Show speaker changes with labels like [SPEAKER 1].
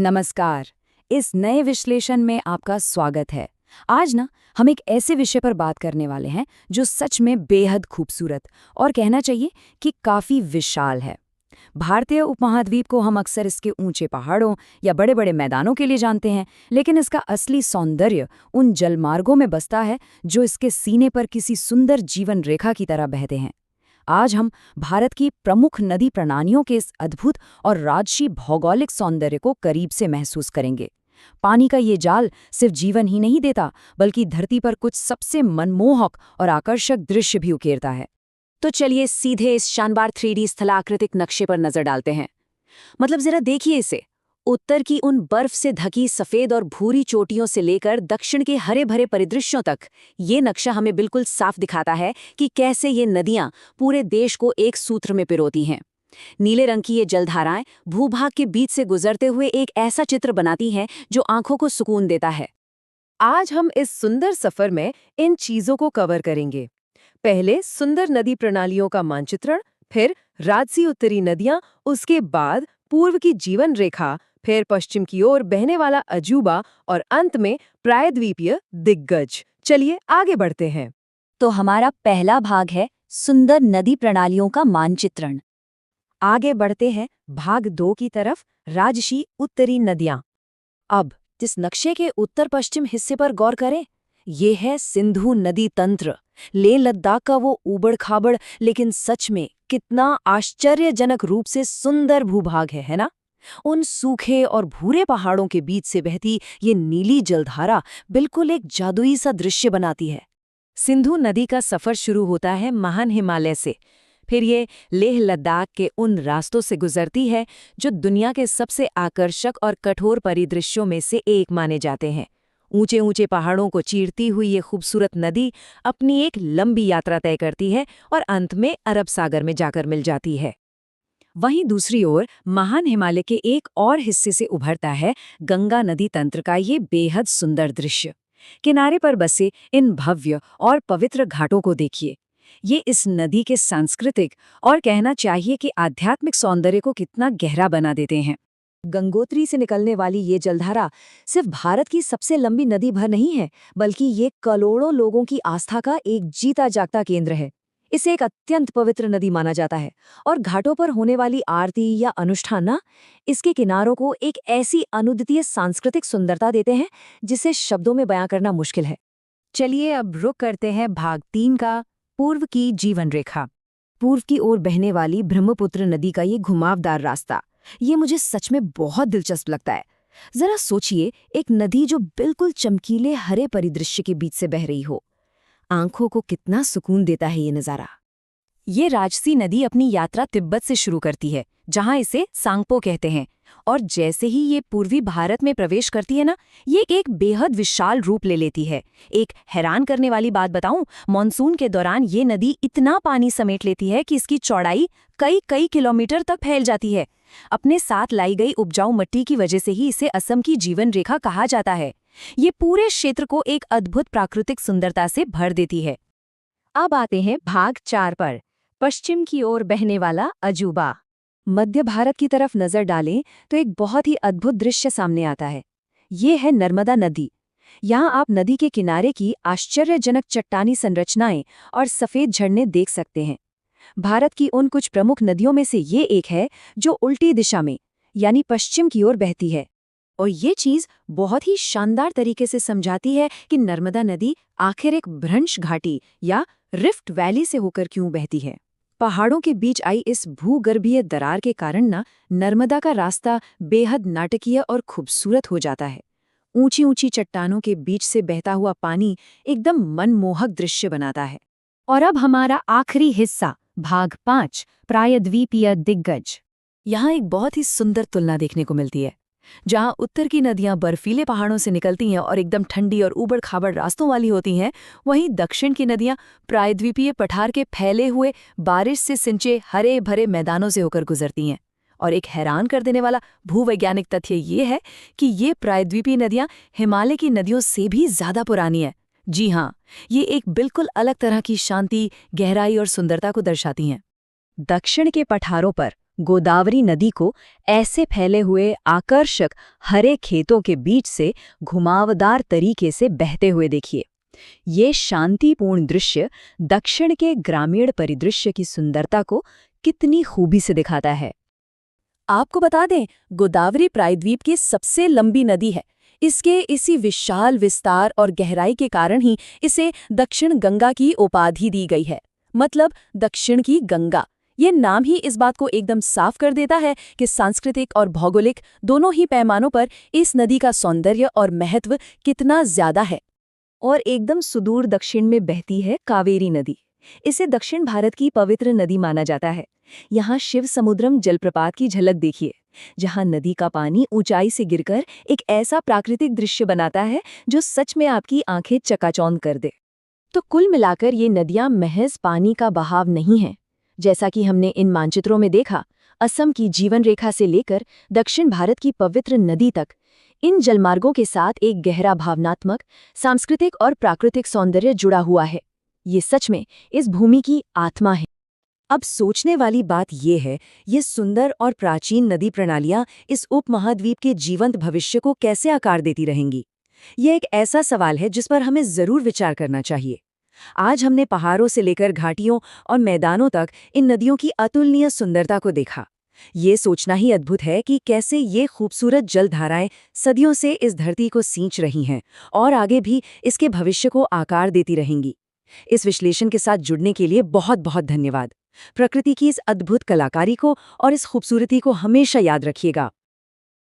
[SPEAKER 1] नमस्कार। इस नए विश्लेषण में आपका स्वागत है। आज हम एक ऐसे विषय पर बात करने वाले हैं जो सच में बेहद खूबसूरत और कहना चाहिए कि काफी विशाल है। भारतीय उपमहाद्वीप को हम अक्सर इसके ऊंचे पहाड़ों या बड़े बड़े मैदानों के लिए जानते हैं, लेकिन इसका असली सौंदर्य उन जलमार्गों में बसता है जो इसके सीने पर किसी सुंदर जीवन रेखा की तरह बहते हैं। आज हम भारत की प्रमुख नदी प्रणालियों के इस अद्भुत और राजसी भौगोलिक सौंदर्य को करीब से महसूस करेंगे। पानी का ये जाल सिर्फ जीवन ही नहीं देता, बल्कि धरती पर कुछ सबसे मनमोहक और आकर्षक दृश्य भी उकेरता है। तो चलिए सीधे इस शानदार 3D स्थलाकृतिक नक्शे पर नजर डालते हैं। मतलब जरा देखिए इसे। उत्तर की उन बर्फ से ढकी सफेद और भूरी चोटियों से लेकर दक्षिण के हरे भरे परिदृश्यों तक, ये नक्शा हमें बिल्कुल साफ दिखाता है कि कैसे ये नदियां पूरे देश को एक सूत्र में पिरोती हैं। नीले रंग की ये जलधाराएं भूभाग के बीच से गुजरते हुए एक ऐसा चित्र बनाती हैं जो आंखों को सुकून देता है।
[SPEAKER 2] आज हम इस सुंदर सफर में इन चीजों को कवर करेंगे। पहले सुंदर नदी प्रणालियों का मानचित्रण, फिर राजसी उत्तरी नदियां, उसके बाद पूर्व की जीवन रेखा, फिर पश्चिम की ओर बहने वाला अजूबा और अंत में प्रायद्वीपीय दिग्गज। चलिए आगे बढ़ते हैं।
[SPEAKER 1] तो हमारा पहला भाग है सुंदर नदी प्रणालियों का मानचित्रण।
[SPEAKER 2] आगे बढ़ते हैं भाग 2 की तरफ, राजसी उत्तरी नदियां। अब इस नक्शे के उत्तर पश्चिम हिस्से पर गौर करें। ये है सिंधु नदी तंत्र। लेह लद्दाख का वो ऊबड़ खाबड़ लेकिन सच में कितना आश्चर्यजनक रूप से सुंदर भूभाग है ना? उन सूखे और भूरे पहाड़ों के बीच से बहती ये नीली जलधारा बिल्कुल एक जादुई सा दृश्य बनाती है। सिंधु नदी का सफर शुरू होता है महान हिमालय से, फिर ये लेह लद्दाख के उन रास्तों से गुजरती है जो दुनिया के सबसे आकर्षक और कठोर परिदृश्यों में से एक माने जाते हैं। ऊंचे ऊंचे पहाड़ों को चीरती हुई ये खूबसूरत नदी अपनी एक लंबी यात्रा तय करती है और अंत में अरब सागर में जाकर मिल जाती है। वहीं दूसरी ओर महान हिमालय के एक और हिस्से से उभरता है गंगा नदी तंत्र का ये बेहद सुंदर दृश्य। किनारे पर बसे इन भव्य और पवित्र घाटों को देखिए। ये इस नदी के सांस्कृतिक और कहना चाहिए कि आध्यात्मिक सौंदर्य को कितना गहरा बना देते हैं। गंगोत्री से निकलने वाली ये जलधारा सिर्फ भारत की सबसे लंबी नदी भर नहीं है, बल्कि ये करोड़ों लोगों की आस्था का एक जीता जागता केंद्र है। इसे एक अत्यंत पवित्र नदी माना जाता है और घाटों पर होने वाली आरती या अनुष्ठान इसके किनारों को एक ऐसी अद्वितीय सांस्कृतिक सुंदरता देते हैं जिसे शब्दों में बयां करना मुश्किल है। चलिए अब रुक करते हैं भाग 3 का, पूर्व की जीवन रेखा। पूर्व की ओर बहने वाली ब्रह्मपुत्र नदी का ये घुमावदार रास्ता, ये मुझे सच में बहुत दिलचस्प लगता है। जरा सोचिए, एक नदी जो बिल्कुल चमकीले हरे परिदृश्य के बीच से बह रही हो। आंखों को कितना सुकून देता है ये नज़ारा। ये राजसी नदी अपनी यात्रा तिब्बत से शुरू करती है, जहां इसे सांगपो कहते हैं, और जैसे ही ये पूर्वी भारत में प्रवेश करती है ना, ये एक बेहद विशाल रूप ले लेती है। एक हैरान करने वाली बात बताऊं, मॉनसून के दौरान ये नदी इतना पानी समेट लेती है कि इसकी चौड़ाई कई कई किलोमीटर तक फैल जाती है। अपने साथ लाई गई उपजाऊ मिट्टी की वजह से ही इसे असम की जीवन रेखा कहा जाता है। ये पूरे क्षेत्र को एक अद्भुत प्राकृतिक सुंदरता से भर देती है। अब आते हैं भाग 4 पर, पश्चिम की ओर बहने वाला अजूबा। मध्य भारत की तरफ नजर डालें तो एक बहुत ही अद्भुत दृश्य सामने आता है। ये है नर्मदा नदी। यहाँ आप नदी के किनारे की आश्चर्यजनक चट्टानी संरचनाएं और सफेद झरने देख सकते हैं। भारत की उन कुछ प्रमुख नदियों में से ये एक है जो उल्टी दिशा में यानी पश्चिम की ओर बहती है। और ये चीज बहुत ही शानदार तरीके से समझाती है कि नर्मदा नदी आखिर एक भ्रंश घाटी या रिफ्ट वैली से होकर क्यों बहती है। पहाड़ों के बीच आई इस भूगर्भीय दरार के कारण नर्मदा का रास्ता बेहद नाटकीय और खूबसूरत हो जाता है। ऊंची ऊंची चट्टानों के बीच से बहता हुआ पानी एकदम मनमोहक दृश्य बनाता है। और अब हमारा आखिरी हिस्सा, भाग 5, प्रायद्वीपीय दिग्गज। यहाँ एक बहुत ही सुंदर तुलना देखने को मिलती है। जहाँ उत्तर की नदियां बर्फीले पहाड़ों से निकलती हैं और एकदम ठंडी और ऊबड़ खाबड़ रास्तों वाली होती हैं, वहीं दक्षिण की नदियां प्रायद्वीपीय पठार के फैले हुए बारिश से सिंचे हरे भरे मैदानों से होकर गुजरती हैं। और एक हैरान कर देने वाला भूवैज्ञानिक तथ्य ये है कि ये प्रायद्वीपीय नदियां हिमालय की नदियों से भी ज्यादा पुरानी है। जी हाँ, ये एक बिल्कुल अलग तरह की शांति, गहराई और सुंदरता को दर्शाती हैं। दक्षिण के पठारों पर गोदावरी नदी को ऐसे फैले हुए आकर्षक हरे खेतों के बीच से घुमावदार तरीके से बहते हुए देखिए। ये शांतिपूर्ण दृश्य दक्षिण के ग्रामीण परिदृश्य की सुंदरता को कितनी खूबी से दिखाता है।
[SPEAKER 3] आपको बता दें, गोदावरी प्रायद्वीप की सबसे लंबी नदी है। इसके इसी विशाल विस्तार और गहराई के कारण ही इसे दक्षिण गंगा की उपाधि दी गई है। मतलब दक्षिण की गंगा। ये नाम ही इस बात को एकदम साफ कर देता है कि सांस्कृतिक और भौगोलिक दोनों ही पैमानों पर इस नदी का सौंदर्य और महत्व कितना ज्यादा है।
[SPEAKER 2] और एकदम सुदूर दक्षिण में बहती है कावेरी नदी। इसे दक्षिण भारत की पवित्र नदी माना जाता है। यहाँ शिव समुद्रम जलप्रपात की झलक देखिए, जहाँ नदी का पानी ऊंचाई से गिरकर एक ऐसा प्राकृतिक दृश्य बनाता है जो सच में आपकी आंखें चकाचौंध कर दे। तो कुल मिलाकर ये नदियाँ महज पानी का बहाव नहीं है। जैसा कि हमने इन मानचित्रों में देखा, असम की जीवन रेखा से लेकर दक्षिण भारत की पवित्र नदी तक, इन जलमार्गों के साथ एक गहरा भावनात्मक, सांस्कृतिक और प्राकृतिक सौंदर्य जुड़ा हुआ है। ये सच में इस भूमि की आत्मा है।
[SPEAKER 3] अब सोचने वाली बात ये है, ये सुंदर और प्राचीन नदी प्रणालियां इस उपमहाद्वीप के जीवंत भविष्य को कैसे आकार देती रहेंगी? ये एक ऐसा सवाल है जिस पर हमें जरूर विचार करना चाहिए। आज हमने पहाड़ों से लेकर घाटियों और मैदानों तक इन नदियों की अतुलनीय सुंदरता को देखा। ये सोचना ही अद्भुत है कि कैसे ये खूबसूरत जलधाराएं सदियों से इस धरती को सींच रही हैं और आगे भी इसके भविष्य को आकार देती रहेंगी। इस विश्लेषण के साथ जुड़ने के लिए बहुत बहुत धन्यवाद। प्रकृति की इस अद्भुत कलाकारी को और इस खूबसूरती को हमेशा याद रखिएगा।